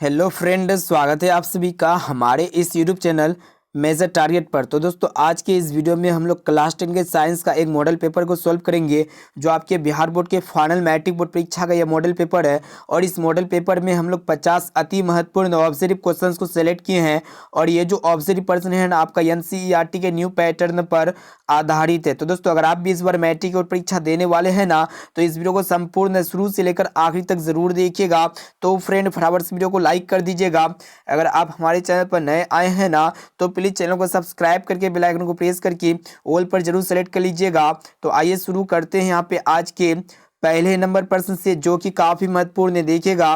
Hello friend, स्वागत है आप सभी का हमारे इस यूट्यूब चैनल मेजर टारगेट पर। तो दोस्तों, आज के इस वीडियो में हम लोग क्लास 10 के साइंस का एक मॉडल पेपर को सॉल्व करेंगे, जो आपके बिहार बोर्ड के फाइनल मैट्रिक बोर्ड परीक्षा का यह मॉडल पेपर है। और इस मॉडल पेपर में हम लोग 50 अति महत्वपूर्ण ऑब्जेक्टिव क्वेश्चंस को सेलेक्ट किए हैं। और ये जो ऑब्जेक्टिव प्रश्न है ना, आपका एनसीईआरटी के न्यू पैटर्न पर आधारित है। तो दोस्तों, अगर आप भी इस बार मैट्रिक बोर्ड परीक्षा देने वाले हैं ना, तो इस वीडियो को संपूर्ण शुरू से लेकर आखिरी तक जरूर देखिएगा। तो फ्रेंड, फटाफट से वीडियो को लाइक कर दीजिएगा। अगर आप हमारे चैनल पर नए आए हैं ना, तो प्लीज चैनल को सब्सक्राइब करके बेल आइकन को प्रेस करके ऑल पर जरूर सेलेक्ट कर लीजिएगा। तो आइए शुरू करते हैं यहाँ पे आज के पहले नंबर प्रश्न से, जो कि काफी महत्वपूर्ण है। देखिएगा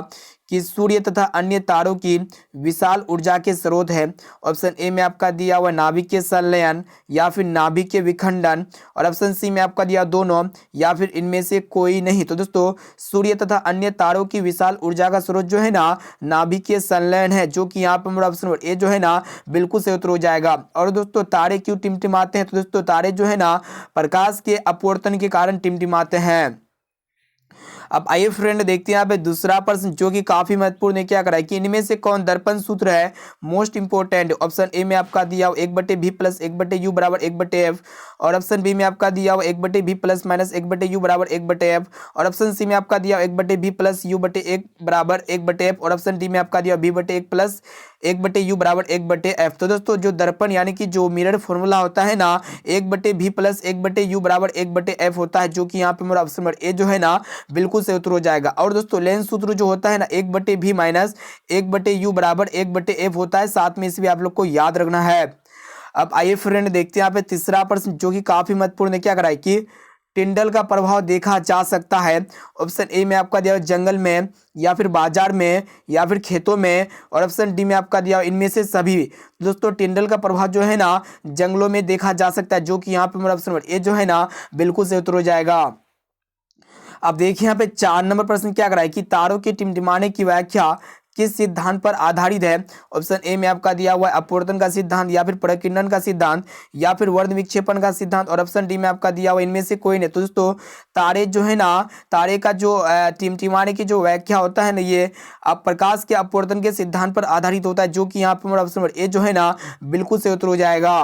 कि सूर्य तथा अन्य तारों की विशाल ऊर्जा के स्रोत है। ऑप्शन ए में आपका दिया हुआ नाभिक के संलयन या फिर नाभिक के विखंडन, और ऑप्शन सी में आपका दिया दोनों या फिर इनमें से कोई नहीं। तो दोस्तों, सूर्य तथा अन्य तारों की विशाल ऊर्जा का स्रोत जो है ना, नाभिक के संलयन है, जो कि यहाँ पर हमारा ऑप्शन ए जो है ना, बिल्कुल सही उत्तर हो जाएगा। और दोस्तों, तारे क्यों टिमटिमाते हैं? तो दोस्तों, तारे जो है ना, प्रकाश के अपवर्तन के कारण टिमटिमाते हैं। अब आइए फ्रेंड, देखते हैं यहाँ पे दूसरा प्रश्न, जो कि काफी महत्वपूर्ण है। क्या करा है कि इनमें से कौन दर्पण सूत्र है मोस्ट इंपोर्टेंट? ऑप्शन ए में आपका दिया हुआ 1/v प्लस 1/u बराबर 1/f, और ऑप्शन बी में आपका दिया हुआ 1/v प्लस माइनस 1/u बराबर 1/f, और ऑप्शन सी में आपका दिया 1/v प्लस u/1 बराबर 1/f, और ऑप्शन डी में आपका दिया v/1 प्लस 1/u बराबर 1/f। तो दोस्तों, जो दर्पण यानी कि जो मिरर फॉर्मूला होता है ना, 1/v प्लस 1/u बराबर 1/f होता है, जो कि यहाँ पे मेरा ऑप्शन नंबर ए जो है ना, बिल्कुल से उत्तर हो जाएगा। और दोस्तों, लेंस सूत्र जो होता है ना, 1/v माइनस 1/u बराबर 1/f होता है। साथ में इसे भी आप लोग को याद रखना है। अब आइए फ्रेंड, देखते हैं यहाँ पे तीसरा प्रश्न, जो कि काफी महत्वपूर्ण है। क्या कराए कि टिंडल का प्रभाव देखा जा सकता है? ऑप्शन ए में आपका दिया जंगल में, या फिर बाजार में, या फिर खेतों में, और ऑप्शन डी में आपका दिया इनमें से सभी। दोस्तों, टिंडल का प्रभाव जो है ना, जंगलों में देखा जा सकता है, जो कि यहाँ पे मेरा ऑप्शन नंबर ए जो है ना, बिल्कुल से उत्तर हो जाएगा। अब देखिए यहाँ पे 4 नंबर प्रश्न क्या कराए कि तारों के टिमटिमाने की व्याख्या किस सिद्धांत पर आधारित है? ऑप्शन ए में आपका दिया हुआ है अपवर्तन का सिद्धांत, या फिर प्रकीर्णन का सिद्धांत, या फिर वर्ण विक्षेपण का सिद्धांत, और ऑप्शन डी में आपका दिया हुआ इनमें से कोई नहीं। तो दोस्तों, तारे जो है ना, तारे का जो टिमटिमाने की जो व्याख्या होता है ना, ये प्रकाश के अपवर्तन के सिद्धांत पर आधारित होता है, जो कि यहाँ पर ऑप्शन नंबर ए जो है ना, बिल्कुल से उत्तर हो जाएगा।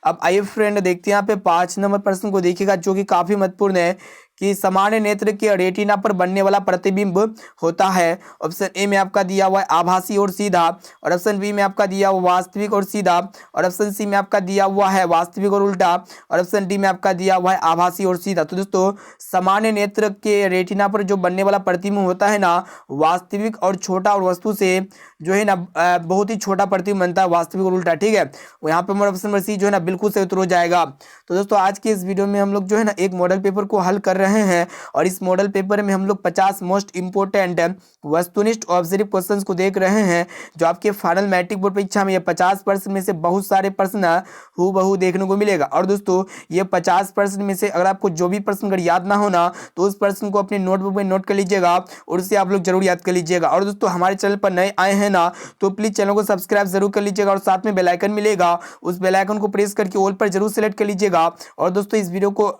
अब आइए फ्रेंड, देखते हैं यहाँ पे 5 नंबर प्रश्न को देखिएगा, जो कि काफी महत्वपूर्ण है कि सामान्य नेत्र के रेटिना पर बनने वाला प्रतिबिंब होता है। ऑप्शन ए में आपका दिया हुआ है आभासी और सीधा, और ऑप्शन बी में आपका दिया हुआ वास्तविक और सीधा, और ऑप्शन सी में आपका दिया हुआ है वास्तविक और उल्टा, और ऑप्शन डी में आपका दिया हुआ है आभासी और सीधा। तो दोस्तों, सामान्य नेत्र के रेटिना पर जो बनने वाला प्रतिबिंब होता है ना, वास्तविक और छोटा, और वस्तु से जो है ना बहुत ही छोटा प्रतिबिंब बनता है, वास्तविक और उल्टा। ठीक है, यहाँ पे हमारा ऑप्शन नंबर सी जो है ना, बिल्कुल से उत्तर हो जाएगा। तो दोस्तों, आज के इस वीडियो में हम लोग जो है ना, एक मॉडल पेपर को हल कर रहे हैं, और इस मॉडल पेपर में हम लोग 50 मोस्ट इंपोर्टेंट वस्तुनिष्ठ ऑब्जेक्टिव क्वेश्चंस को देख रहे हैं, जो आपके फाइनल मैट्रिक बोर्ड परीक्षा में ये 50% में से बहुत सारे प्रश्न हूबहू देखने को मिलेगा। और दोस्तों, ये 50% में से अगर आपको जो भी प्रश्न अगर याद ना होना, तो उस प्रश्न को अपने नोटबुक में नोट कर लीजिएगा, और उसे आप लोग जरूर याद कर लीजिएगा। और दोस्तों, हमारे चैनल पर नए आए हैं ना, तो प्लीज चैनल को सब्सक्राइब जरूर कर लीजिएगा, और साथ में बेल आइकन मिलेगा, उस बेल आइकन को प्रेस करके ऑल पर जरूर सेलेक्ट कर लीजिएगा। और दोस्तों, इस वीडियो को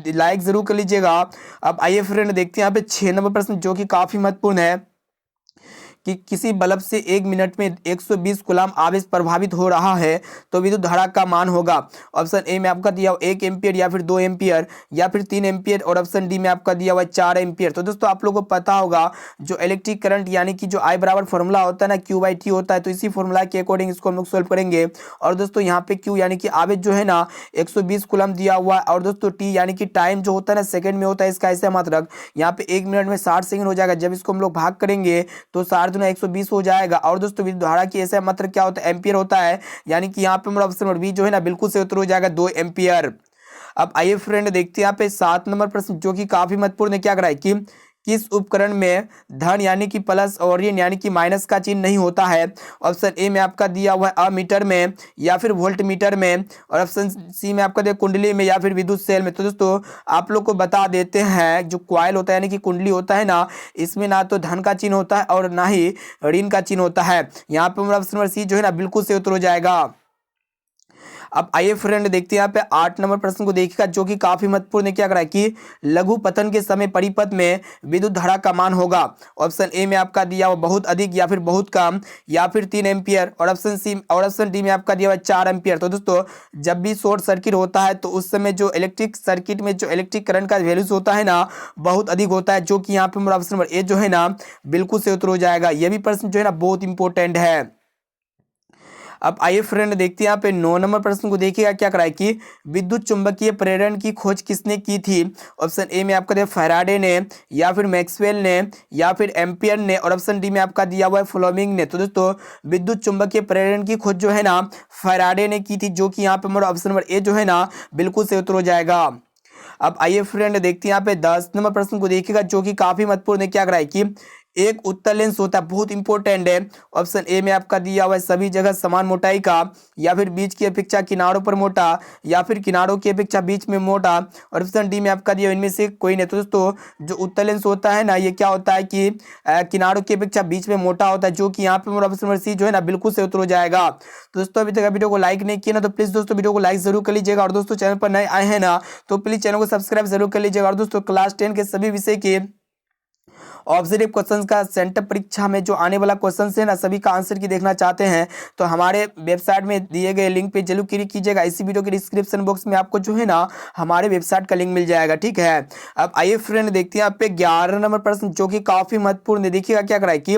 लाइक जरूर कर लीजिएगा। अब आइए फ्रेंड, देखते हैं यहाँ पे 6 नंबर प्रश्न, जो कि काफी महत्वपूर्ण है कि किसी बल्ब से 1 मिनट में 120 कूलम्ब आवेश प्रभावित हो रहा है, तो विद्युत धारा का मान होगा। ऑप्शन ए में आपका दिया हुआ 1 एम्पियर, या फिर 2 एम्पियर, या फिर 3 एम्पियर, और ऑप्शन डी में आपका दिया हुआ 4 एम्पियर। तो दोस्तों, आप लोगों को पता होगा, जो इलेक्ट्रिक करंट यानी कि जो आई बराबर फॉर्मूला होता है ना, Q/T होता है, तो इसी फॉर्मूला के अकॉर्डिंग इसको हम लोग सोल्व करेंगे। और दोस्तों, यहाँ पे Q यानी कि आवेश जो है ना, 120 कूलम्ब दिया हुआ है, और दोस्तों T यानी कि टाइम जो होता है ना, सेकंड में होता है, इसका ऐसा मात्रक यहाँ पे 1 मिनट में 60 सेकंड हो जाएगा। जब इसको हम लोग भाग करेंगे, तो 60 × 120 हो जाएगा। और दोस्तों, विद्युत धारा की ऐसा मात्रक क्या होता है? एम्पियर होता है, यानी कि यहाँ पे हमारा ऑप्शन नंबर बी जो है ना, बिल्कुल से उत्तर हो जाएगा 2 एम्पियर। अब आइए फ्रेंड, देखते हैं यहाँ पे 7 नंबर प्रश्न, जो कि काफी महत्वपूर्ण है। क्या कराए कि किस उपकरण में धन यानी कि प्लस और ऋण यानी कि माइनस का चिन्ह नहीं होता है? ऑप्शन ए में आपका दिया हुआ है अमीटर में, या फिर वोल्ट मीटर में, और ऑप्शन सी में आपका दिया कुंडली में, या फिर विद्युत सेल में। तो दोस्तों, आप लोग को बता देते हैं, जो कॉइल होता है यानी कि कुंडली होता है ना, इसमें ना तो धन का चिन्ह होता है और ना ही ऋण का चिन्ह होता है। यहाँ पे हमारा ऑप्शन नंबर सी जो है ना, बिल्कुल से उत्तर हो जाएगा। अब आइए फ्रेंड देखते हैं यहाँ पे 8 नंबर प्रश्न को देखिएगा, जो कि काफी महत्वपूर्ण है। क्या करा है कि लघु पतन के समय परिपथ में विद्युत धारा का मान होगा। ऑप्शन ए में आपका दिया हुआ बहुत अधिक या फिर बहुत कम या फिर 3 एम्पियर, और ऑप्शन डी में आपका दिया हुआ 4 एम्पियर। तो दोस्तों जब भी शॉर्ट सर्किट होता है तो उस समय जो इलेक्ट्रिक सर्किट में जो इलेक्ट्रिक करंट का वैल्यूज होता है ना बहुत अधिक होता है, जो कि यहाँ पे ऑप्शन नंबर ए जो है ना बिल्कुल से उत्तर हो जाएगा। ये भी प्रश्न जो है ना बहुत इंपॉर्टेंट है। अब आइए फ्रेंड देखते हैं यहाँ पे 9 नंबर प्रश्न को देखिएगा। क्या करा है कि विद्युत चुंबकीय प्रेरण की खोज किसने की थी। ऑप्शन ए में आपका दिया फैराडे ने, या फिर मैक्सवेल ने, या फिर एम्पियर ने, और ऑप्शन डी में आपका दिया हुआ है फ्लेमिंग ने। तो दोस्तों विद्युत चुंबकीय प्रेरण की खोज जो है ना फैराडे ने की थी, जो कि यहाँ पे हमारा ऑप्शन नंबर ए जो है ना बिल्कुल से उत्तर हो जाएगा। अब आइए फ्रेंड देखते हैं यहाँ पे 10 नंबर प्रश्न को देखिएगा, जो कि काफी महत्वपूर्ण है। क्या करा है कि एक उत्तल लेंस होता है, बहुत इंपॉर्टेंट है। ऑप्शन ए में आपका दिया हुआ है सभी जगह समान मोटाई का, या फिर बीच की अपेक्षा किनारों पर मोटा, या फिर किनारों की अपेक्षा बीच में मोटा, और ऑप्शन डी में आपका दिया इनमें से कोई नहीं। तो दोस्तों जो उत्तल लेंस होता है ना ये क्या होता है कि किनारों की अपेक्षा बीच में मोटा होता है, जो कि यहाँ पे ऑप्शन नंबर सी जो है ना बिल्कुल से उत्तर हो जाएगा। तो दोस्तों अभी तक वीडियो को लाइक नहीं किया ना तो प्लीज दोस्तों वीडियो को लाइक जरूर कर लीजिएगा, और दोस्तों चैनल पर नए आए हैं ना तो प्लीज चैनल को सब्सक्राइब जरूर कर लीजिएगा। और दोस्तों क्लास 10 के सभी विषय के ऑब्जेक्टिव क्वेश्चंस का सेंटर परीक्षा में जो आने वाला क्वेश्चन है ना सभी का आंसर की देखना चाहते हैं तो हमारे वेबसाइट में दिए गए लिंक पे जरूर क्लिक कीजिएगा। इसी वीडियो के डिस्क्रिप्शन बॉक्स में आपको जो है ना हमारे वेबसाइट का लिंक मिल जाएगा, ठीक है। अब आइए फ्रेंड देखते हैं आप पे 11 नंबर प्रश्न, जो कि काफी महत्वपूर्ण है। देखिएगा क्या कराए कि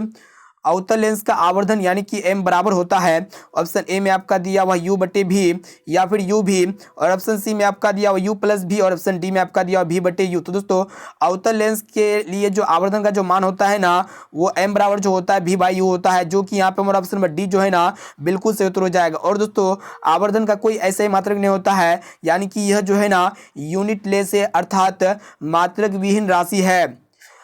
अवतल लेंस का आवर्धन यानी कि एम बराबर होता है। ऑप्शन ए में आपका दिया हुआ यू बटे भी, या फिर यू भी, और ऑप्शन सी में आपका दिया हुआ यू प्लस भी, और ऑप्शन डी में आपका दिया हुआ भी बटे यू। तो दोस्तों अवतल लेंस के लिए जो आवर्धन का जो मान होता है ना वो एम बराबर जो होता है भी बाई यू होता है, जो कि यहाँ पे हमारा ऑप्शन नंबर डी जो है ना बिल्कुल से उत्तर हो जाएगा। और दोस्तों आवर्धन का कोई ऐसा ही मात्रक नहीं होता है, यानी कि यह जो है ना यूनिट लेस है, अर्थात मात्रक विहीन राशि है।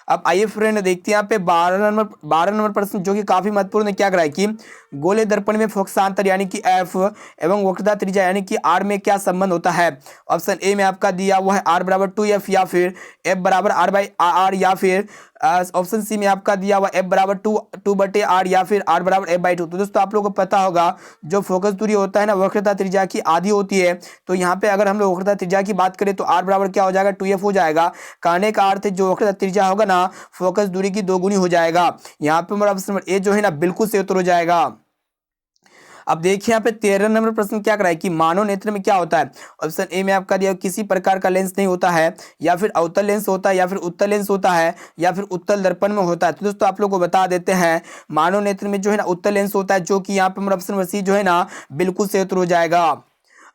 अब आइए फ्रेंड देखते हैं यहाँ पे 12 नंबर प्रश्न, जो कि काफी महत्वपूर्ण है। क्या कराए कि गोले दर्पण में फोकसांतर यानी कि एफ एवं वक्रता त्रिज्या यानी कि आर में क्या संबंध होता है। ऑप्शन ए में आपका दिया हुआ है आर बराबर 2f, या फिर एफ बराबर आर बाई आर, या फिर ऑप्शन सी में आपका दिया हुआ एफ बराबर टू बटे आर, या फिर आर बराबर एफ बाई 2। तो दोस्तों आप लोगों को पता होगा जो फोकस दूरी होता है ना वक्रता त्रिज्या की आधी होती है, तो यहाँ पे अगर हम लोग वक्रता त्रिज्या की बात करें तो आर बराबर क्या हो जाएगा 2f हो जाएगा। कहने का अर्थ है जो वक्रता त्रिज्या होगा ना फोकस दूरी की दोगुनी हो जाएगा। यहाँ पे हमारा ऑप्शन नंबर ए जो है ना बिल्कुल से उत्तर हो जाएगा। अब देखिए यहाँ पे 13 नंबर प्रश्न क्या कराए कि मानव नेत्र में क्या होता है। ऑप्शन ए में आपका दिया किसी प्रकार का लेंस नहीं होता है, या फिर अवतल लेंस होता है, या फिर उत्तल लेंस होता है, या फिर उत्तल दर्पण में होता है। तो दोस्तों आप लोग को बता देते हैं मानव नेत्र में जो है ना उत्तल लेंस होता है, जो कि यहाँ पे ऑप्शन नंबर सी जो है ना बिल्कुल से उत्तर हो जाएगा।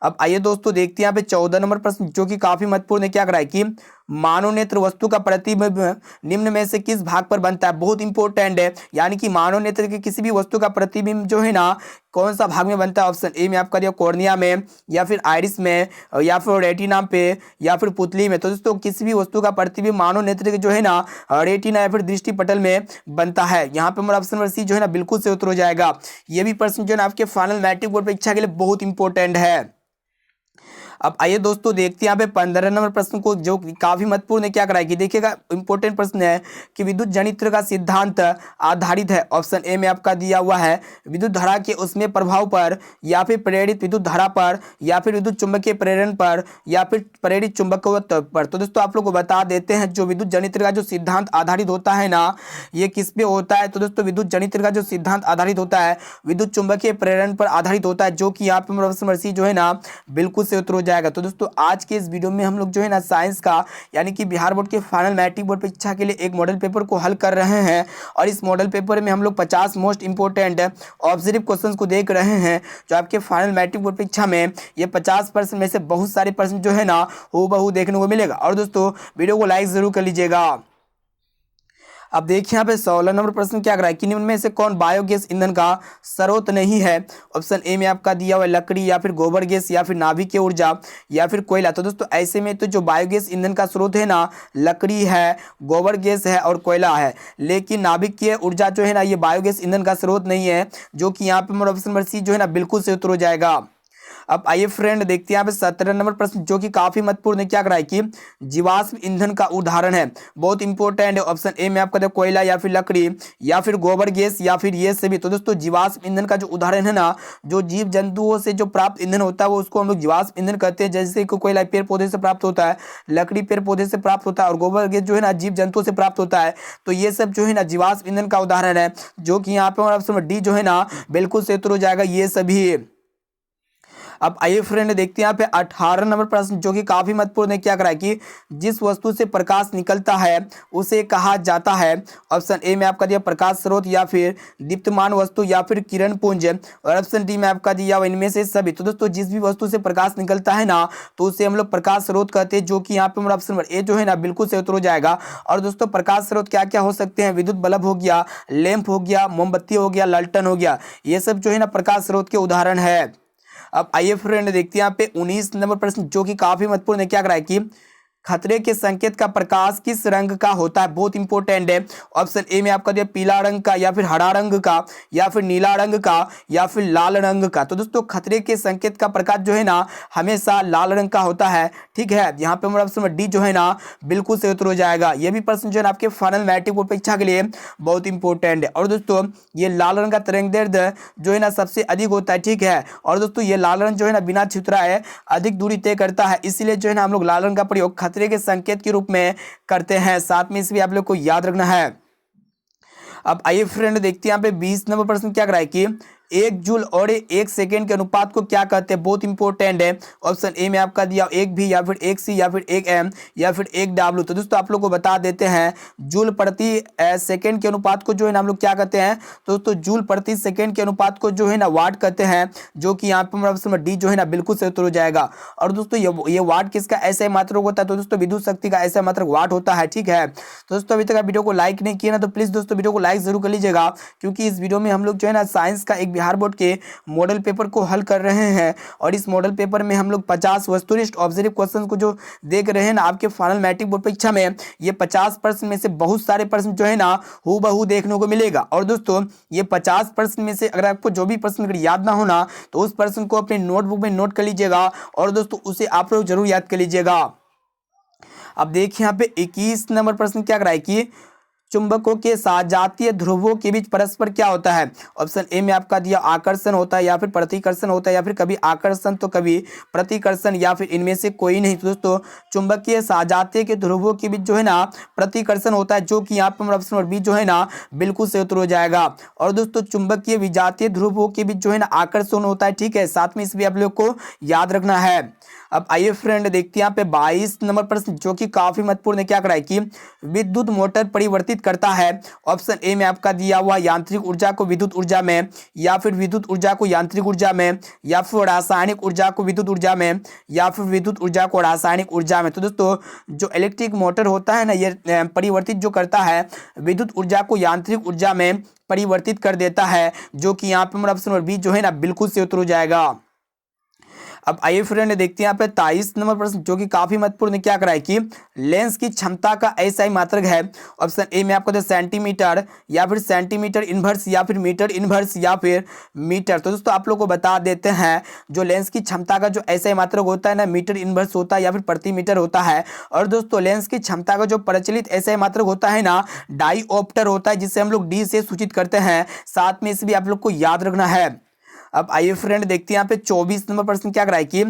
अब आइए दोस्तों देखते हैं यहाँ पे 14 नंबर प्रश्न, जो कि काफी महत्वपूर्ण है। क्या कराए कि मानव नेत्र वस्तु का प्रतिबिंब निम्न में से किस भाग पर बनता है। बहुत इंपॉर्टेंट है, यानी कि मानव नेत्र के किसी भी वस्तु का प्रतिबिंब जो है ना कौन सा भाग में बनता है। ऑप्शन ए में आपका दिया कॉर्निया में, या फिर आइरिस में, या फिर रेटिना पे, या फिर पुतली में। तो दोस्तों किसी भी वस्तु का प्रतिबिंब मानव नेत्र के जो है ना रेटिना या फिर दृष्टि पटल में बनता है। यहाँ पे हमारा ऑप्शन नंबर सी जो है ना बिल्कुल से उत्तर हो जाएगा। ये भी प्रश्न जो है ना आपके फाइनल मैट्रिक बोर्ड परीक्षा के लिए बहुत इंपॉर्टेंट है। अब आइए दोस्तों देखते हैं यहाँ पे 15 नंबर प्रश्न को, जो काफी महत्वपूर्ण है। क्या कराएगी देखिएगा इंपॉर्टेंट प्रश्न है कि विद्युत जनित्र का सिद्धांत आधारित है। ऑप्शन ए में आपका दिया हुआ है विद्युत धारा के उसमें प्रभाव पर, या फिर प्रेरित विद्युत धारा पर, या फिर विद्युत चुंबकीय प्रेरण पर, या फिर प्रेरित चुंबकत्व पर। तो दोस्तों आप लोग को बता देते हैं जो विद्युत जनित्र का जो सिद्धांत आधारित होता है ना ये किस पे होता है। तो दोस्तों विद्युत जनित्र का जो सिद्धांत आधारित होता है विद्युत चुंबकीय प्रेरण पर आधारित होता है, जो कि यहाँ पे ऑप्शन नंबर सी जो है ना बिल्कुल से उत्तर हो जाएगा। तो दोस्तों आज के इस वीडियो में हम लोग जो है ना साइंस का यानी कि बिहार बोर्ड के फाइनल मैट्रिक बोर्ड परीक्षा के लिए एक मॉडल पेपर को हल कर रहे हैं, और इस मॉडल पेपर में हम लोग 50 मोस्ट इंपोर्टेंट ऑब्जेक्टिव क्वेश्चंस को देख रहे हैं, जो आपके फाइनल मैट्रिक बोर्ड परीक्षा में ये 50% में से बहुत सारे प्रश्न जो है ना हूबहू देखने को मिलेगा। और दोस्तों वीडियो को लाइक जरूर कर लीजिएगा। अब देखिए यहाँ पे 16 नंबर प्रश्न क्या कराए कि निम्न में से कौन बायोगैस ईंधन का स्रोत नहीं है। ऑप्शन ए में आपका दिया हुआ लकड़ी, या फिर गोबर गैस, या फिर नाभिकीय ऊर्जा, या फिर कोयला। तो दोस्तों ऐसे में तो जो बायोगैस ईंधन का स्रोत है ना लकड़ी है, गोबर गैस है और कोयला है, लेकिन नाभिकीय ऊर्जा जो है ना ये बायोगैस ईंधन का स्रोत नहीं है, जो कि यहाँ पे ऑप्शन नंबर सी जो है ना बिल्कुल से उत्तर हो जाएगा। अब आइए फ्रेंड देखते हैं यहाँ पे 17 नंबर प्रश्न जो कि काफी महत्वपूर्ण है। क्या करा है कि जीवाश्म ईंधन का उदाहरण है, बहुत इंपॉर्टेंट है। ऑप्शन ए में आपका देखो कोयला या फिर लकड़ी या फिर गोबर गैस या फिर ये सभी। तो दोस्तों जीवाश्म ईंधन का जो उदाहरण है ना, जो जीव जंतुओं से जो प्राप्त ईंधन होता है वो उसको हम लोग जीवाश्म ईंधन कहते हैं। जैसे कि कोयला पेड़ पौधे से प्राप्त होता है, लकड़ी पेड़ पौधे से प्राप्त होता है और गोबर गैस जो है ना जीव जंतुओं से प्राप्त होता है। तो ये सब जो है ना जीवाश्म ईंधन का उदाहरण है, जो कि यहाँ पे ऑप्शन डी जो है ना बिल्कुल से उत्तर हो जाएगा ये सभी। अब आइए फ्रेंड देखते हैं यहाँ पे 18 नंबर प्रश्न जो कि काफी महत्वपूर्ण है। क्या करा है कि जिस वस्तु से प्रकाश निकलता है उसे कहा जाता है। ऑप्शन ए में आपका दिया प्रकाश स्रोत या फिर दीप्तमान वस्तु या फिर किरण पुंज, और ऑप्शन डी में आपका दिया इनमें से सभी। तो दोस्तों जिस भी वस्तु से प्रकाश निकलता है ना तो उसे हम लोग प्रकाश स्रोत कहते हैं, जो कि यहाँ पे हमारा ऑप्शन नंबर ए जो है ना बिल्कुल से उत्तर हो जाएगा। और दोस्तों प्रकाश स्रोत क्या क्या हो सकते हैं, विद्युत बल्ब हो गया, लैंप हो गया, मोमबत्ती हो गया, लालटेन हो गया, ये सब जो है ना प्रकाश स्रोत के उदाहरण है। अब आइए फ्रेंड देखते हैं यहाँ पे 19 नंबर प्रश्न जो कि काफी महत्वपूर्ण है। क्या करा है कि खतरे के संकेत का प्रकाश किस रंग का होता है, बहुत इंपॉर्टेंट है। ऑप्शन ए में आपका दिया पीला रंग का या फिर हरा रंग का या फिर नीला रंग का या फिर लाल रंग का। तो दोस्तों खतरे के संकेत का प्रकाश जो है ना हमेशा लाल रंग का होता है, ठीक है। यहाँ पे हमारा ऑप्शन डी जो है ना बिल्कुल से उत्तर हो जाएगा। ये भी प्रश्न जो है ना आपके फाइनल मैट्रिक बोर्ड परीक्षा के लिए बहुत इंपॉर्टेंट है। और दोस्तों ये लाल रंग का तरंगदैर्ध्य जो है ना सबसे अधिक होता है, ठीक है। और दोस्तों ये लाल रंग जो है ना बिना छितराए अधिक दूरी तय करता है, इसीलिए जो है ना हम लोग लाल रंग का प्रयोग खतरे के संकेत के रूप में करते हैं। साथ में इसे भी आप लोग को याद रखना है। अब आइए फ्रेंड देखते हैं यहाँ पे 20 नंबर प्रश्न क्या करा है कि 1 जूल और 1 सेकेंड के अनुपात को क्या कहते हैं, बहुत इंपॉर्टेंट है। ऑप्शन ए में आपका दिया 1 भी या फिर 1 सी या फिर 1 एम या फिर 1 डब्ल्यू। तो दोस्तों आप लोग को बता देते हैं जूल प्रति सेकेंड के अनुपात को जो है ना हम लोग क्या कहते हैं, तो दोस्तों जूल प्रति सेकेंड के अनुपात को जो है ना वाट कहते हैं, जो कि यहाँ पे हमारा ऑप्शन डी जो है ना बिल्कुल से उत्तर हो जाएगा। और दोस्तों ये वाट किसका ऐसा मात्रक होता है, तो दोस्तों विद्युत शक्ति का ऐसा मात्रक वाट होता है, ठीक है। तो दोस्तों अभी तक आप वीडियो को लाइक नहीं किया ना तो प्लीज दोस्तों वीडियो को लाइक जरूर कर लीजिएगा, क्योंकि इस वीडियो में हम लोग जो है ना साइंस का एक बिहार बोर्ड के मॉडल पेपर को हल कर रहे हैं। और इस मॉडल पेपर में हम लोग 50 वस्तुनिष्ठ ऑब्जर्व क्वेश्चन को जो देख रहे हैं ना आपके फाइनल मैट्रिक बोर्ड परीक्षा में, ये 50% में से बहुत सारे प्रश्न जो है ना हूबहू देखने को मिलेगा। और दोस्तों ये 50% में से अगर आपको जो भी प्रश्न अगर याद ना होना तो उस प्रश्न को अपने नोटबुक में नोट कर लीजिएगा और दोस्तों उसे आप लोग जरूर याद कर लीजिएगा। अब देखिए यहाँ पे 21 नंबर प्रश्न क्या कराए कि चुंबकों के सजातीय ध्रुवों के बीच परस्पर क्या होता है। ऑप्शन ए में आपका दिया आकर्षण होता है या फिर प्रतिकर्षण होता है या फिर कभी आकर्षण तो कभी प्रतिकर्षण या फिर इनमें से कोई नहीं। तो दोस्तों चुंबकीय सजातीय के ध्रुवों के बीच जो है ना प्रतिकर्षण होता है, जो कि यहाँ पे ऑप्शन नंबर बी जो है ना बिल्कुल से उत्तर हो जाएगा। और दोस्तों चुंबकीय विजातीय ध्रुवों के बीच जो है ना आकर्षण होता है, ठीक है। साथ में इस भी आप लोग को याद रखना है। अब आइए फ्रेंड देखते हैं यहाँ पे 22 नंबर प्रश्न जो कि काफी महत्वपूर्ण है। क्या कराए कि विद्युत मोटर परिवर्तित करता है। ऑप्शन ए में आपका दिया हुआ यांत्रिक ऊर्जा को विद्युत ऊर्जा में या फिर विद्युत ऊर्जा को यांत्रिक ऊर्जा में या फिर रासायनिक ऊर्जा को विद्युत ऊर्जा में या फिर विद्युत ऊर्जा को रासायनिक ऊर्जा में। तो दोस्तों जो इलेक्ट्रिक मोटर होता है ना ये परिवर्तित जो करता है विद्युत ऊर्जा को यांत्रिक ऊर्जा में परिवर्तित कर देता है, जो कि यहाँ पे हमारा ऑप्शन नंबर बी जो है ना बिल्कुल से उत्तर हो जाएगा। अब आइए फ्रेंड देखते हैं यहाँ पे 23 नंबर प्रश्न जो कि काफी महत्वपूर्ण क्या कराए कि लेंस की क्षमता का ऐसा ही मात्रक है। ऑप्शन ए में आपको तो सेंटीमीटर या फिर सेंटीमीटर इनवर्स या फिर मीटर इनवर्स या फिर मीटर। तो दोस्तों आप लोग को बता देते हैं जो लेंस की क्षमता का जो ऐसा ही मात्रक होता है ना मीटर इनवर्स होता है या फिर प्रति मीटर होता है। और दोस्तों लेंस की क्षमता का जो प्रचलित ऐसा ही मात्रक होता है ना डाईऑप्टर होता है, जिसे हम लोग डी से सूचित करते हैं। साथ में इसे भी आप लोग को याद रखना है। अब आइए फ्रेंड देखते हैं यहाँ पे 24 नंबर प्रश्न क्या कराए कि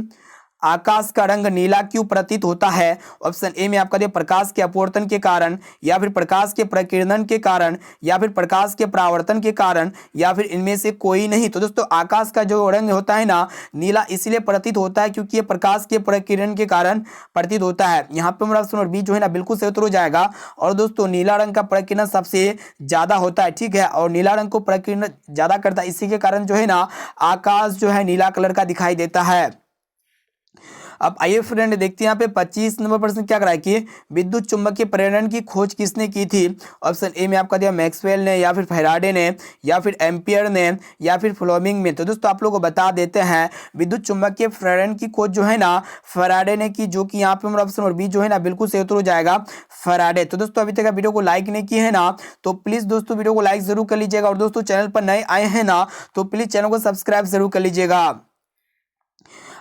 आकाश का रंग नीला क्यों प्रतीत होता है। ऑप्शन ए में आपका दिया प्रकाश के अपवर्तन के कारण या फिर प्रकाश के प्रकीर्णन के कारण या फिर प्रकाश के परावर्तन के कारण या फिर इनमें से कोई नहीं। तो दोस्तों आकाश का जो रंग होता है ना नीला इसलिए प्रतीत होता है क्योंकि ये प्रकाश के प्रकीर्णन के कारण प्रतीत होता है। यहाँ पे हमारा ऑप्शन बी जो है ना बिल्कुल सही उत्तर हो जाएगा। और दोस्तों नीला रंग का प्रकीर्णन सबसे ज्यादा होता है, ठीक है। और नीला रंग को प्रकीर्णन ज्यादा करता है, इसी के कारण जो है ना आकाश जो है नीला कलर का दिखाई देता है। अब आइए फ्रेंड देखते हैं यहाँ पे 25 नंबर प्रश्न क्या कराए कि विद्युत चुंबकीय प्रेरण की खोज किसने की थी। ऑप्शन ए में आपका दिया मैक्सवेल ने या फिर फैराडे ने या फिर एम्पियर ने या फिर फ्लोमिंग में। तो दोस्तों आप लोगों को बता देते हैं विद्युत चुंबकीय प्रेरण की खोज जो है ना फैराडे ने की, जो कि यहाँ पे हमारा ऑप्शन और बी जो है ना बिल्कुल सही उत्तर हो जाएगा फैराडे। तो दोस्तों अभी तक वीडियो को लाइक नहीं किए है ना तो प्लीज दोस्तों वीडियो को लाइक जरूर कर लीजिएगा। और दोस्तों चैनल पर नए आए हैं ना तो प्लीज चैनल को सब्सक्राइब जरूर कर लीजिएगा।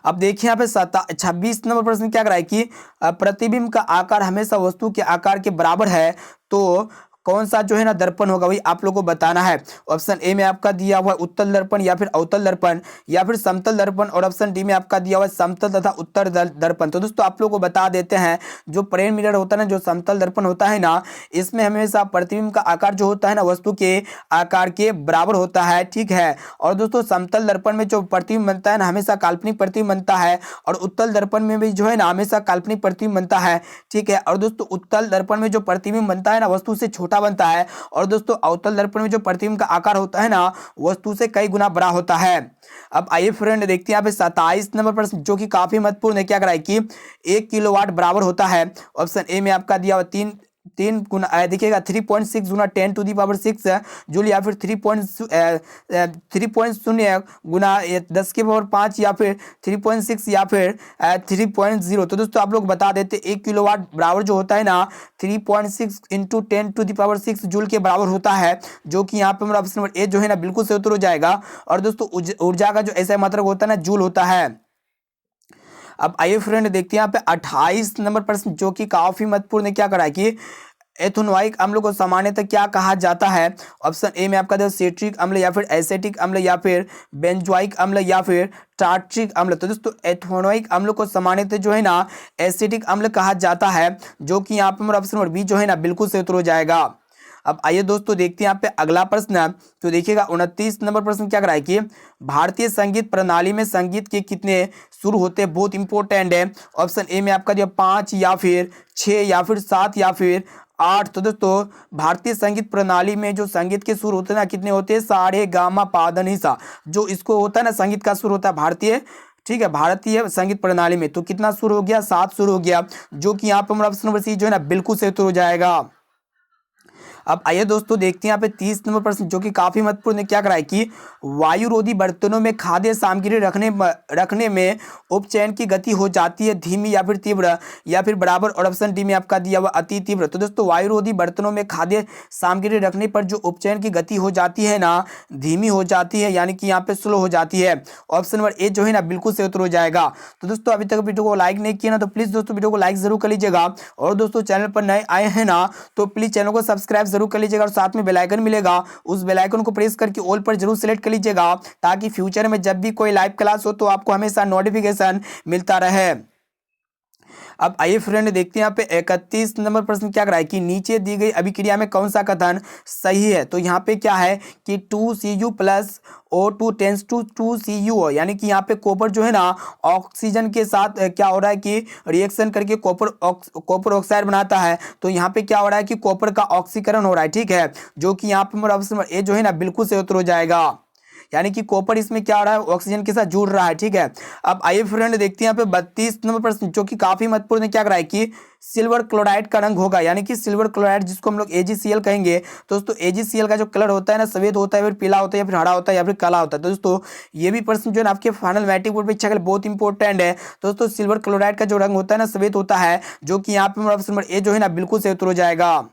अब देखिए यहाँ पे 26 नंबर प्रश्न क्या कराए कि प्रतिबिंब का आकार हमेशा वस्तु के आकार के बराबर है तो कौन सा जो है ना दर्पण होगा, वही आप लोगों को बताना है। ऑप्शन ए में आपका दिया हुआ उत्तल दर्पण या फिर अवतल दर्पण या फिर समतल दर्पण, और ऑप्शन डी में आपका दिया हुआ समतल तथा उत्तर दर्पण। तो दोस्तों आप लोगों को बता देते हैं, जो प्लेन मिरर होता है ना, जो समतल दर्पण होता है ना, इसमें हमेशा प्रतिबिंब का आकार जो होता है ना वस्तु के आकार के बराबर होता है, ठीक है। और दोस्तों समतल दर्पण में जो प्रतिबिंब बनता है ना, हमेशा काल्पनिक प्रतिबिंब बनता है, और उत्तल दर्पण में भी जो है ना हमेशा काल्पनिक प्रतिबिंब बनता है, ठीक है। और दोस्तों उत्तल दर्पण में जो प्रतिबिंब बनता है ना वस्तु से छोटा बनता है, और दोस्तों अवतल दर्पण में जो प्रतिबिंब का आकार होता है ना वस्तु से कई गुना बड़ा होता है। अब आइए फ्रेंड देखते हैं यहाँ पे 27 नंबर प्रश्न जो कि काफी महत्वपूर्ण है। क्या कराए कि 1 किलोवाट बराबर होता है। ऑप्शन ए में आपका दिया हुआ तीन गुना देखिएगा 3.6 गुना 10 टू दी पावर 6 जूल, या फिर 3.0 गुना 10 के पावर 5, या फिर 3.6 या फिर 3.0। तो दोस्तों आप लोग बता देते 1 किलोवाट बराबर जो होता है ना 3.6 into 10 to the power 6 joule के बराबर होता है, जो कि यहाँ पे हमारा ऑप्शन नंबर ए जो है ना बिल्कुल सही उत्तर हो जाएगा। और दोस्तों ऊर्जा का जो ऐसा मात्रक होता है ना जूल होता है। अब आइए फ्रेंड देखते हैं यहाँ पे 28 नंबर प्रश्न जो कि काफी महत्वपूर्ण है। क्या करा है कि एथेनोइक अम्ल को सामान्यतः क्या कहा जाता है। ऑप्शन ए में आपका देखो सिट्रिक अम्ल या फिर एसिटिक अम्ल या फिर बेंजोइक अम्ल या फिर टार्ट्रिक अम्ल। तो दोस्तों एथेनोइक अम्ल को सामान्यतः जो है ना एसिटिक अम्ल कहा जाता है, जो कि यहाँ पे ऑप्शन नंबर बी जो है ना बिल्कुल सही उत्तर हो जाएगा। अब आइए दोस्तों देखते हैं यहाँ पे अगला प्रश्न। तो देखिएगा 29 नंबर प्रश्न क्या कराए कि भारतीय संगीत प्रणाली में संगीत के कितने सुर होते हैं, बहुत इंपॉर्टेंट है। ऑप्शन ए में आपका दिया 5 या फिर 6 या फिर 7 या फिर 8। तो दोस्तों भारतीय संगीत प्रणाली में जो संगीत के सुर होते हैं ना कितने होते हैं, सा रे गा मा पा धा नि सा, जो इसको होता है ना संगीत का सुर होता है भारतीय, ठीक है, भारतीय संगीत प्रणाली में। तो कितना सुर हो गया, 7 सुर हो गया, जो कि यहाँ पे हमारा ऑप्शन नंबर सी जो है ना बिल्कुल सही उत्तर हो जाएगा। अब आइए दोस्तों देखते हैं यहाँ पे 30 नंबर प्रश्न जो कि काफी महत्वपूर्ण है। क्या कराए कि वायुरोधी बर्तनों में खाद्य सामग्री रखने में उपचयन की गति हो जाती है धीमी या फिर तीव्र या फिर बराबर, और ऑप्शन डी में आपका दिया हुआ अति तीव्र। तो दोस्तों वायुरोधी बर्तनों में खाद्य सामग्री रखने पर जो उपचयन की गति हो जाती है ना धीमी हो जाती है, यानी कि यहाँ पे स्लो हो जाती है। ऑप्शन नंबर ए जो है ना बिल्कुल सही उत्तर हो जाएगा। तो दोस्तों अभी तक वीडियो को लाइक नहीं किया ना तो प्लीज दोस्तों वीडियो को लाइक जरूर कर लीजिएगा, और दोस्तों चैनल पर नए आए हैं ना तो प्लीज चैनल को सब्सक्राइब जरूर कर लीजिएगा, और साथ में बेल आइकन मिलेगा उस बेल आइकन को प्रेस करके ऑल पर जरूर सेलेक्ट कर लीजिएगा, ताकि फ्यूचर में जब भी कोई लाइव क्लास हो तो आपको हमेशा नोटिफिकेशन मिलता रहे। अब आइए फ्रेंड देखते हैं यहाँ पे 31 नंबर प्रश्न क्या कराए कि नीचे दी गई अभिक्रिया में कौन सा कथन सही है। तो यहाँ पे क्या है कि 2Cu plus O2 tense to 2Cu, यानी कि यहाँ पे कॉपर जो है ना ऑक्सीजन के साथ क्या हो रहा है कि रिएक्शन करके कॉपर ऑक्साइड बनाता है। तो यहाँ पे क्या हो रहा है कि कॉपर का ऑक्सीकरण हो रहा है, ठीक है, जो कि यहाँ पे हमारा ऑप्शन नंबर ए जो है ना बिल्कुल सही उत्तर हो जाएगा, यानी कि कॉपर इसमें क्या हो रहा है ऑक्सीजन के साथ जुड़ रहा है, ठीक है। अब आइए फ्रेंड देखते हैं यहाँ पे 32 नंबर प्रश्न जो कि काफी महत्वपूर्ण है। क्या कराए कि सिल्वर क्लोराइड का रंग होगा, यानी कि सिल्वर क्लोराइड जिसको हम लोग AgCl कहेंगे। तो दोस्तों AgCl का जो कलर होता है ना सफेद होता है, फिर पीला होता है, या फिर हरा होता है, या फिर काला होता है। तो दोस्तों ये भी प्रश्न जो है ना आपके फाइनल मैट्रिक बोर्ड परीक्षा के लिए बहुत इंपॉर्टेंट है। दोस्तों सिल्वर क्लोराइड का जो रंग होता है ना सफेद होता है, जो कि यहाँ पे ऑप्शन नंबर ए जो है ना बिल्कुल सही उत्तर हो जाएगा।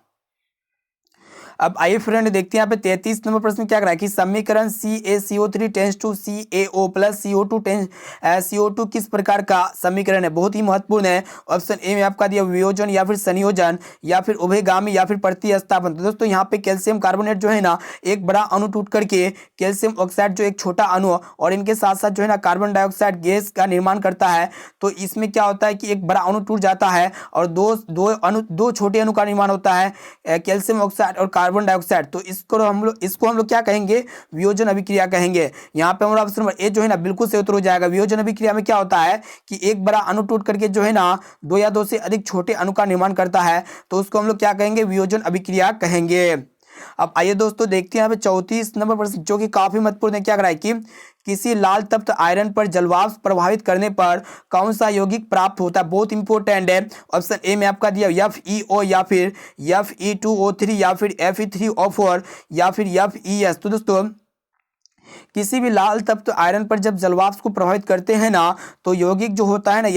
अब आइए फ्रेंड देखते हैं यहाँ पे 33 नंबर प्रश्न क्या करा है कि समीकरण CaCO3 tense to CaO plus CO2 किस प्रकार का समीकरण है, बहुत ही महत्वपूर्ण है। ऑप्शन ए में आपका दिया वियोजन या फिर संयोजन या फिर उभयगामी या फिर प्रतिस्थापन। तो दोस्तों यहाँ पे कैल्शियम कार्बोनेट जो है ना एक बड़ा अणु टूट करके कैल्शियम ऑक्साइड जो एक छोटा अणु और इनके साथ साथ जो है ना कार्बन डाइऑक्साइड गैस का निर्माण करता है। तो इसमें क्या होता है कि एक बड़ा अणु टूट जाता है और दो छोटे अणु का निर्माण होता है, कैल्शियम ऑक्साइड और कार्बन डाइऑक्साइड। तो इसको हम लोग क्या कहेंगे, वियोजन अभिक्रिया कहेंगे। यहाँ पे हमारा ऑप्शन नंबर ए जो है ना बिल्कुल सही उत्तर हो जाएगा। वियोजन अभिक्रिया में क्या होता है कि एक बड़ा अणु टूट करके जो है ना दो या दो से अधिक छोटे अणु का निर्माण करता है, तो उसको हम लोग क्या कहेंगे, वियोजन अभिक्रिया कहेंगे। अब आइए दोस्तों देखते हैं यहाँ पे 34 नंबर प्रश्न जो कि काफी महत्वपूर्ण है। क्या कराए कि किसी लाल तप्त आयरन पर जलवाष्प प्रभावित करने पर कौन सा यौगिक प्राप्त होता है, बहुत इंपॉर्टेंट है। ऑप्शन ए में आपका दिया FeO या फिर Fe2O3 या फिर Fe3O4 या फिर FeS। तो दोस्तों किसी भी लाल तप्त आयरन पर जब जलवाष्प को प्रभावित करते हैं ना तो यौगिक जो होता है ना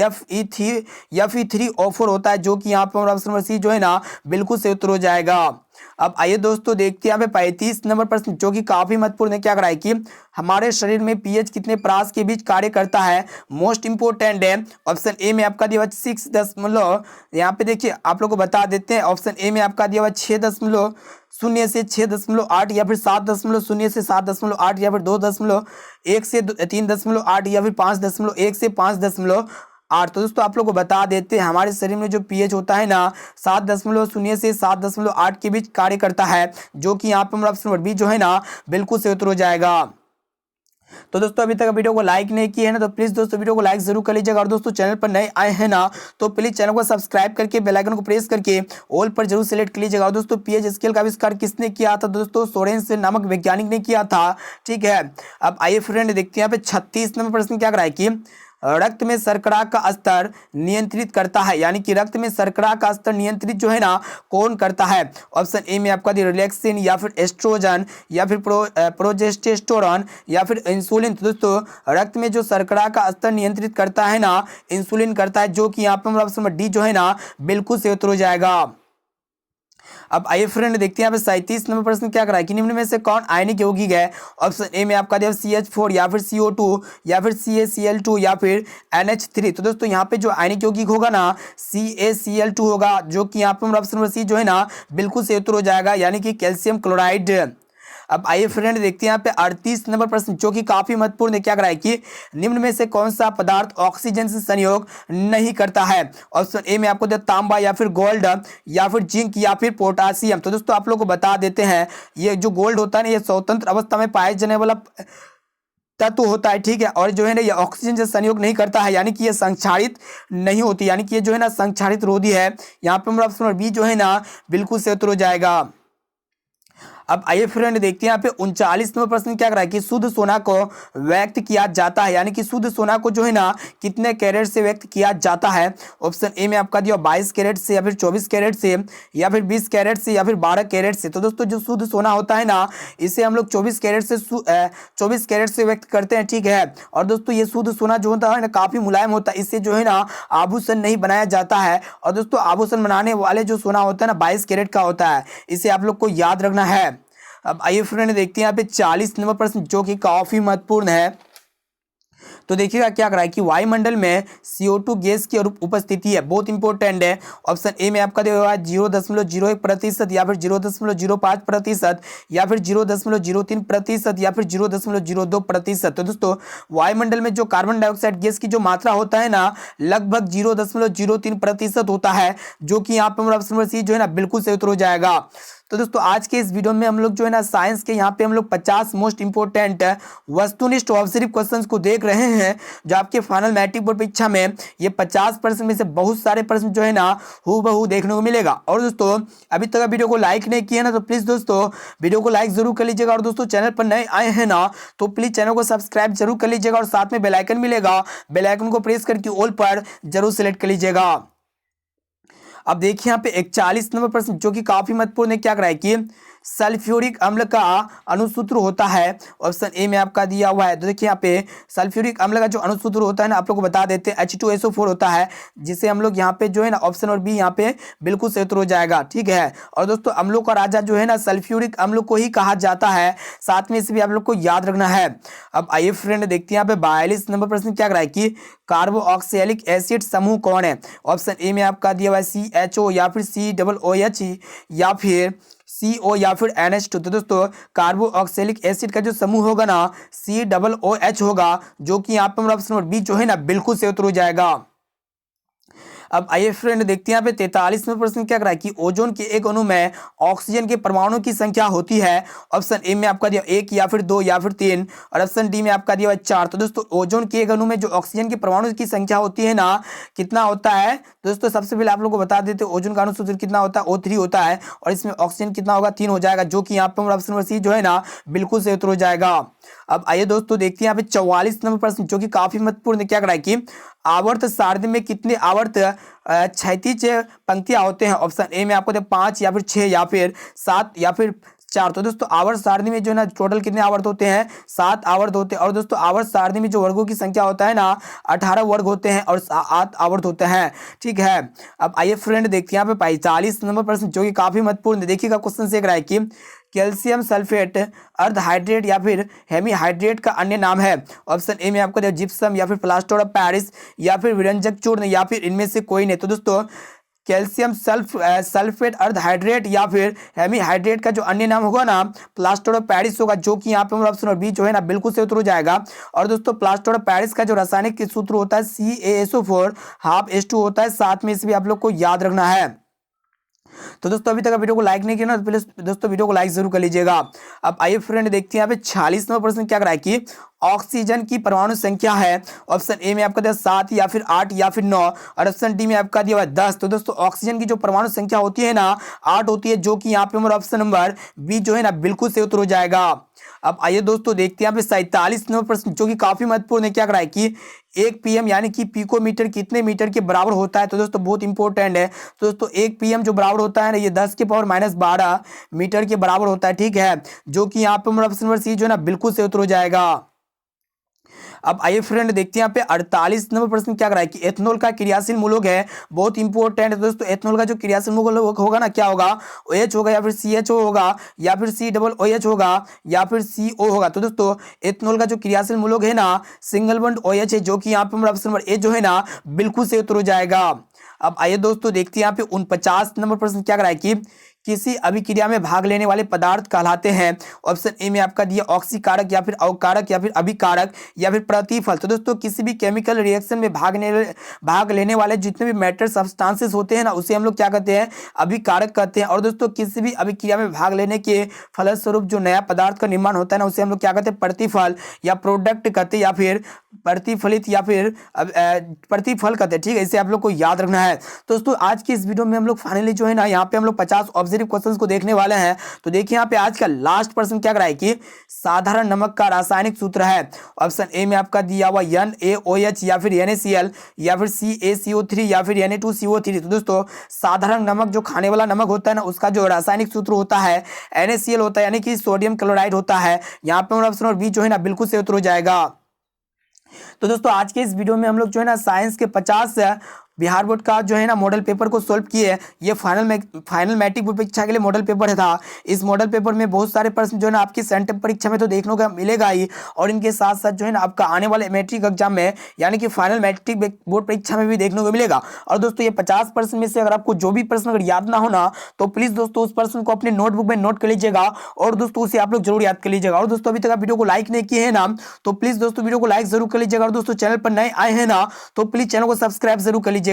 Fe3O4 होता है, जो कि यहाँ पर ऑप्शन नंबर सी जो है ना बिल्कुल सही उत्तर हो जाएगा। अब आइए दोस्तों देखते हैं यहाँ पे 35 नंबर प्रश्न जो कि काफी महत्वपूर्ण है। क्या कराए कि हमारे शरीर में पीएच कितने परास के बीच कार्य करता है। मोस्ट इंपोर्टेंट है। ऑप्शन ए में आपका दिया हुआ 6 यहाँ पे देखिए आप लोग को बता देते हैं। ऑप्शन ए में आपका दिया हुआ 6.0 से 6.8 या फिर 7.0 से 7.8 या फिर 2.1 से 3.8 या फिर 5.1 से 5.8। तो दोस्तों आप लोग को बता देते हैं हमारे शरीर में जो पीएच होता है ना 7.0 से 7.8 के बीच कार्य करता है, जो कि यहाँ पे हमारा ऑप्शन नंबर बी जो है ना बिल्कुल सही उत्तर हो जाएगा। तो दोस्तों अभी तक वीडियो को लाइक नहीं किया है ना तो प्लीज दोस्तों वीडियो को लाइक जरूर कर लीजिएगा। और दोस्तों चैनल पर नए आए हैं ना तो प्लीज चैनल को सब्सक्राइब करके बेल आइकन को प्रेस करके ऑल पर जरूर सेलेक्ट कर लीजिएगा। और दोस्तों पीएच स्केल का आविष्कार किसने किया था। दोस्तों सोरेनसेन नामक वैज्ञानिक ने किया था। ठीक है, अब आइए फ्रेंड देखते हैं यहाँ पे 36 नंबर प्रश्न क्या कराए कि रक्त में शर्करा का स्तर नियंत्रित करता है, यानी कि रक्त में शर्करा का स्तर नियंत्रित जो है ना कौन करता है। ऑप्शन ए में आपका दिया रिलैक्सिन या फिर एस्ट्रोजन या फिर प्रोजेस्टेरोन या फिर इंसुलिन। तो दोस्तों रक्त में जो शर्करा का स्तर नियंत्रित करता है ना इंसुलिन करता है, जो कि यहाँ पे हमारा ऑप्शन डी जो है ना बिल्कुल सही उत्तर हो जाएगा। अब आइए फ्रेंड देखते हैं यहाँ पे 37 नंबर प्रश्न क्या कराए कि निम्न में से कौन आयनिक यौगिक है। ऑप्शन ए में आपका दिया CH4 या फिर CO2 या फिर CaCl2 या फिर NH3। तो दोस्तों यहाँ पे जो आयनिक यौगिक होगा ना CaCl2 होगा, जो कि यहाँ पे हमारा ऑप्शन नंबर सी जो है ना बिल्कुल सही उत्तर हो जाएगा, यानी कि कैल्शियम क्लोराइड। अब आइए फ्रेंड देखते हैं यहाँ पे 38 नंबर प्रश्न जो कि काफी महत्वपूर्ण है। क्या कराए कि निम्न में से कौन सा पदार्थ ऑक्सीजन से संयोग नहीं करता है। ऑप्शन ए में आपको दिया तांबा या फिर गोल्ड या फिर जिंक या फिर पोटासियम। तो दोस्तों आप लोग को बता देते हैं ये जो गोल्ड होता है ना ये स्वतंत्र अवस्था में पाए जाने वाला तत्व होता है। ठीक है, और जो है ना ये ऑक्सीजन से संयोग नहीं करता है, यानी कि ये संक्षारित नहीं होती, यानी कि ये जो है ना संक्षारित रोधी है। यहाँ पे हमारा ऑप्शन बी जो है ना बिल्कुल सही उत्तर हो जाएगा। अब आइए फ्रेंड देखते हैं यहाँ पे 39 नंबर प्रश्न क्या कराए कि शुद्ध सोना को व्यक्त किया जाता है, यानी कि शुद्ध सोना को जो है ना कितने कैरेट से व्यक्त किया जाता है। ऑप्शन ए में आपका दिया 22 कैरेट से या फिर 24 कैरेट से या फिर 20 कैरेट से या फिर 12 कैरेट से। तो दोस्तों जो शुद्ध सोना होता है ना इसे हम लोग 24 कैरेट से व्यक्त करते हैं। ठीक है, और दोस्तों ये शुद्ध सोना जो होता है ना काफी मुलायम होता है, इससे जो है ना आभूषण नहीं बनाया जाता है। और दोस्तों आभूषण बनाने वाले जो सोना होता है ना 22 कैरेट का होता है, इसे आप लोग को याद रखना है। अब आइए फ्रेंड देखते हैं यहाँ पे 40 नंबर प्रश्न जो कि काफी महत्वपूर्ण है। तो देखिएगा क्या कराए कि वायुमंडल में CO2 गैस की उपस्थिति है, बहुत इंपॉर्टेंट है। ऑप्शन ए में आपका दिया हुआ है 0.01% या फिर 0.05% या फिर 0.03% या फिर 0.02%। तो दोस्तों वायुमंडल में जो कार्बन डाइऑक्साइड गैस की जो मात्रा होता है ना लगभग 0.03% होता है, जो कि यहाँ पे हमारा ऑप्शन नंबर सी जो है ना बिल्कुल सही उत्तर हो जाएगा। तो दोस्तों आज के इस वीडियो में हम लोग जो है ना साइंस के यहाँ पे हम लोग 50 मोस्ट इंपोर्टेंट वस्तुनिष्ठ ऑब्जर्व क्वेश्चंस को देख रहे हैं, जो आपके फाइनल मैट्रिक बोर्ड परीक्षा में ये 50% में से बहुत सारे प्रश्न जो है ना हूबहू देखने को मिलेगा। और दोस्तों अभी तक वीडियो को लाइक नहीं किया ना तो प्लीज दोस्तों वीडियो को लाइक जरूर कर लीजिएगा। और दोस्तों चैनल पर नए आए हैं ना तो प्लीज चैनल को सब्सक्राइब जरूर कर लीजिएगा और साथ में बेल आइकन मिलेगा, बेल आइकन को प्रेस करके ऑल पर जरूर सेलेक्ट कर लीजिएगा। अब देखिए यहाँ पे 41 नंबर प्रश्न जो कि काफी महत्वपूर्ण है। क्या कराए कि सल्फ्यूरिक अम्ल का अणुसूत्र होता है। ऑप्शन ए में आपका दिया हुआ है। तो देखिए यहाँ पे सल्फ्यूरिक अम्ल का जो अणुसूत्र होता है ना आप लोग को बता देते हैं H2SO4 होता है, जिसे हम लोग यहाँ पे जो है ना ऑप्शन और बी यहाँ पे बिल्कुल सही उत्तर हो जाएगा। ठीक है, और दोस्तों अम्लों का राजा जो है ना सल्फ्यूरिक अम्ल को ही कहा जाता है, साथ में इसे भी आप लोग को याद रखना है। अब आइए फ्रेंड देखते हैं यहाँ पे 42 नंबर प्रश्न क्या कराए कि कार्बोक्सिलिक एसिड समूह कौन है। ऑप्शन ए में आपका दिया हुआ है CHO या फिर COOH या फिर CO या फिर NH2। तो दोस्तों कार्बोक्सिलिक एसिड का जो समूह होगा ना COOH होगा, जो कि यहाँ पे हमारा ऑप्शन नंबर बी जो है ना बिल्कुल सही उत्तर हो जाएगा। अब आइए फ्रेंड देखते हैं यहाँ पे 43वें प्रश्न क्या कराए कि ओजोन के एक अणु में ऑक्सीजन के परमाणु की संख्या होती है। ऑप्शन ए में आपका दिया 1 या फिर 2 या फिर 3 और ऑप्शन डी में आपका दिया 4। तो दोस्तों ओजोन के एक अणु में जो ऑक्सीजन के परमाणु की संख्या होती है ना कितना होता है। दोस्तों सबसे पहले आप लोगों को बता देते ओजोन का अणुसूत्र कितना होता है O3 होता है और इसमें ऑक्सीजन कितना होगा 3 हो जाएगा, जो कि यहाँ पे हमारा ऑप्शन नंबर सी जो है ना बिल्कुल सही उत्तर हो जाएगा। अब आइए दोस्तों देखते हैं यहाँ पे 44 नंबर प्रश्न जो कि काफी महत्वपूर्ण है। क्या कराए कि आवर्त सारणी में कितने आवर्त क्षैतिज पंक्तियां होते हैं। ऑप्शन ए में आपको 5 या फिर 6 या फिर 7 या फिर 4। तो दोस्तों आवर्त सारणी में जो है ना टोटल कितने आवर्त होते हैं, 7 आवर्त होते हैं। और दोस्तों आवर्त सारणी में जो वर्गों की संख्या होता है ना 18 वर्ग होते हैं और 7 आवर्त होते हैं, ठीक है। अब आइए फ्रेंड देखते हैं यहाँ पे 45 नंबर प्रश्न जो कि काफी महत्वपूर्ण है। देखिएगा क्वेश्चन से रहा है कि कैल्शियम सल्फेट अर्ध हाइड्रेट या फिर हेमी हाइड्रेट का अन्य नाम है। ऑप्शन ए में आपको दिया जिप्सम या फिर प्लास्टर ऑफ पेरिस या फिर विरंजक चूर्ण या फिर इनमें से कोई नहीं। तो दोस्तों कैल्शियम सल्फेट अर्ध हाइड्रेट या फिर हेमी हाइड्रेट का जो अन्य नाम होगा ना प्लास्टर ऑफ पेरिस होगा, जो कि यहाँ पे हमारा ऑप्शन और बी जो है ना बिल्कुल से उत्तर हो जाएगा। और दोस्तों प्लास्टर ऑफ पेरिस का जो रासायनिक सूत्र होता है CaSO4 ½ होता है, साथ में इसे भी आप लोग को याद रखना है। तो दोस्तों अभी तक वीडियो को लाइक नहीं किया ना तो प्लीज दोस्तों वीडियो को लाइक जरूर कर लीजिएगा। अब आइए फ्रेंड देखते हैं यहाँ पे 46 नंबर प्रश्न क्या कराए कि ऑक्सीजन की परमाणु संख्या है। ऑप्शन ए में आपका दिया 7 या फिर 8 या फिर 9 और ऑप्शन डी में आपका दिया हुआ 10। तो दोस्तों ऑक्सीजन की जो परमाणु संख्या होती है ना 8 होती है, जो कि यहाँ पे हमारा ऑप्शन नंबर बी जो है ना बिल्कुल से उत्तर हो जाएगा। अब आइए दोस्तों देखते हैं यहाँ पे 47 नंबर प्रश्न जो कि काफी महत्वपूर्ण है। क्या कराए कि 1 pm यानी कि पिकोमीटर कितने मीटर के बराबर होता है। तो दोस्तों बहुत इंपॉर्टेंट है। तो दोस्तों 1 pm जो बराबर होता है ना ये 10 के पावर -12 मीटर के बराबर होता है, ठीक है, जो कि यहाँ पे हमारा ऑप्शन नंबर सी जो है ना बिल्कुल से उत्तर हो जाएगा। अब आइए फ्रेंड देखते हैं यहाँ पे 48 नंबर प्रश्न क्या कराए कि एथनॉल का क्रियाशील मूलक है, बहुत इंपॉर्टेंट है दोस्तों। एथनॉल का जो क्रियाशील मूलक होगा ना क्या होगा, OH होगा या फिर CHO होगा या फिर COOH होगा या फिर CO होगा। तो दोस्तों एथनॉल का जो क्रियाशील मूलक है ना सिंगल बॉन्ड OH है, जो कि यहाँ पे हमारा ऑप्शन नंबर ए जो है ना बिल्कुल से उत्तर हो जाएगा। अब आइए दोस्तों देखते हैं यहाँ पे 49 नंबर प्रश्न क्या कराए कि किसी अभिक्रिया में भाग लेने वाले पदार्थ कहलाते हैं। ऑप्शन ए में आपका दिया ऑक्सीकारक या फिर अवकारक या फिर अभिकारक या फिर प्रतिफल। तो दोस्तों किसी भी केमिकल रिएक्शन में भाग लेने वाले जितने भी मैटर सब्सटेंसेस होते हैं ना उसे हम लोग क्या कहते हैं, अभिकारक कहते हैं। और दोस्तों किसी भी अभिक्रिया में भाग लेने के फलस्वरूप जो नया पदार्थ का निर्माण होता है ना उसे हम लोग क्या कहते हैं, प्रतिफल या प्रोडक्ट कहते हैं या फिर प्रतिफलित या फिर प्रतिफल कहते हैं, ठीक है, इसे आप लोग को याद रखना है। दोस्तों आज की इस वीडियो में हम लोग फाइनली जो है ना यहाँ पे हम लोग 50 ऑब्जेक्टिव क्वेश्चंस को देखने वाले हैं। तो देखिए यहाँ पे आज का लास्ट प्रश्न क्या कराए कि साधारण नमक का रासायनिक सूत्र है। ऑप्शन ए में आपका दिया हुआ NaOH या फिर NaCl या फिर CaCO3 या फिर Na2CO3। तो दोस्तों साधारण नमक जो खाने वाला नमक होता है ना उसका जो रासायनिक सूत्र होता है NaCl होता है, यानी कि सोडियम क्लोराइड होता है। यहाँ पे ऑप्शन और बी जो है ना बिल्कुल से उत्तर हो जाएगा। तो दोस्तों आज के इस वीडियो में हम लोग जो है ना साइंस के 50 बिहार बोर्ड का जो है ना मॉडल पेपर को सॉल्व किए। ये फाइनल मैट्रिक बोर्ड परीक्षा के लिए मॉडल पेपर था। इस मॉडल पेपर में बहुत सारे प्रश्न जो है ना आपकी सेंटर परीक्षा में तो देखने को मिलेगा ही, और इनके साथ साथ जो है ना आपका आने वाले मैट्रिक एग्जाम में यानी कि फाइनल मैट्रिक बोर्ड परीक्षा में भी देखने को मिलेगा। और दोस्तों ये 50% में से अगर आपको जो भी प्रश्न अगर याद ना होना तो प्लीज दोस्तों उस प्रश्न को अपने नोटबुक में नोट कर लीजिएगा और दोस्तों उसे आप लोग जरूर याद कर लीजिएगा। और दोस्तों अभी तक आप वीडियो को लाइक नहीं किए हैं ना तो प्लीज दोस्तों वीडियो को लाइक जरूर कर लीजिएगा। और दोस्तों चैनल पर नए आए हैं ना तो प्लीज चैनल को सब्सक्राइब जरूर कर लीजिएगा।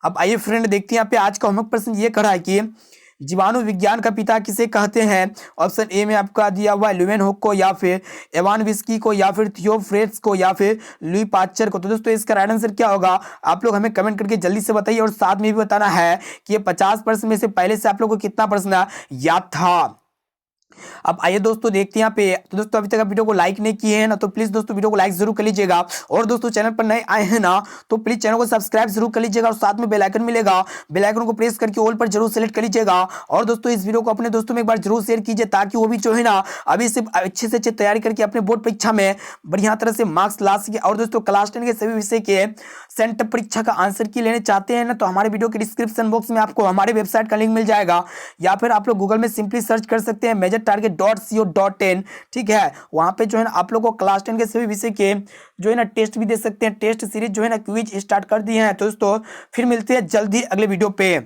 अब आइए फ्रेंड देखते हैं यहाँ पे आज का होमवर्क प्रश्न ये करा है कि जीवाणु विज्ञान का पिता किसे कहते हैं। ऑप्शन ए में आपका दिया हुआ ल्यूमेनहोक को या फिर एवान विस्की को या फिर थियोफ्रेट्स को या फिर लुई पाश्चर को। तो दोस्तों इसका राइट आंसर क्या होगा आप लोग हमें कमेंट करके जल्दी से बताइए, और साथ में भी बताना है कि ये 50% में से पहले से आप लोग को कितना प्रश्न याद था। अब आइए दोस्तों देखते हैं यहाँ पे। तो दोस्तों अभी तक आप वीडियो को लाइक नहीं किए हैं ना तो प्लीज दोस्तों वीडियो को लाइक जरूर कर लीजिएगा। और दोस्तों चैनल पर नए आए हैं ना तो प्लीज चैनल को सब्सक्राइब जरूर कर लीजिएगा और साथ में बेल आइकन मिलेगा, बेल आइकन को प्रेस करके ऑल पर जरूर सेलेक्ट कर लीजिएगा। और दोस्तों इस वीडियो को अपने दोस्तों में एक बार जरूर शेयर कीजिए ताकि वो भी जो है ना अभी से अच्छे से अच्छे तैयारी करके अपने बोर्ड परीक्षा में बढ़िया तरह से मार्क्स ला सके। और दोस्तों क्लास 10 के सभी विषय के सेंटर परीक्षा का आंसर की लेने चाहते हैं ना तो हमारे वीडियो के डिस्क्रिप्शन बॉक्स में आपको हमारे वेबसाइट का लिंक मिल जाएगा, या फिर आप लोग गूगल में सिंपली सर्च कर सकते हैं majortarget.co.in, ठीक है। वहां पे जो है ना आप लोग को क्लास 10 के सभी विषय के जो है ना टेस्ट भी दे सकते हैं। टेस्ट सीरीज जो है ना क्विज स्टार्ट कर दिए हैं। तो दोस्तों फिर मिलते हैं जल्दी अगले वीडियो पे।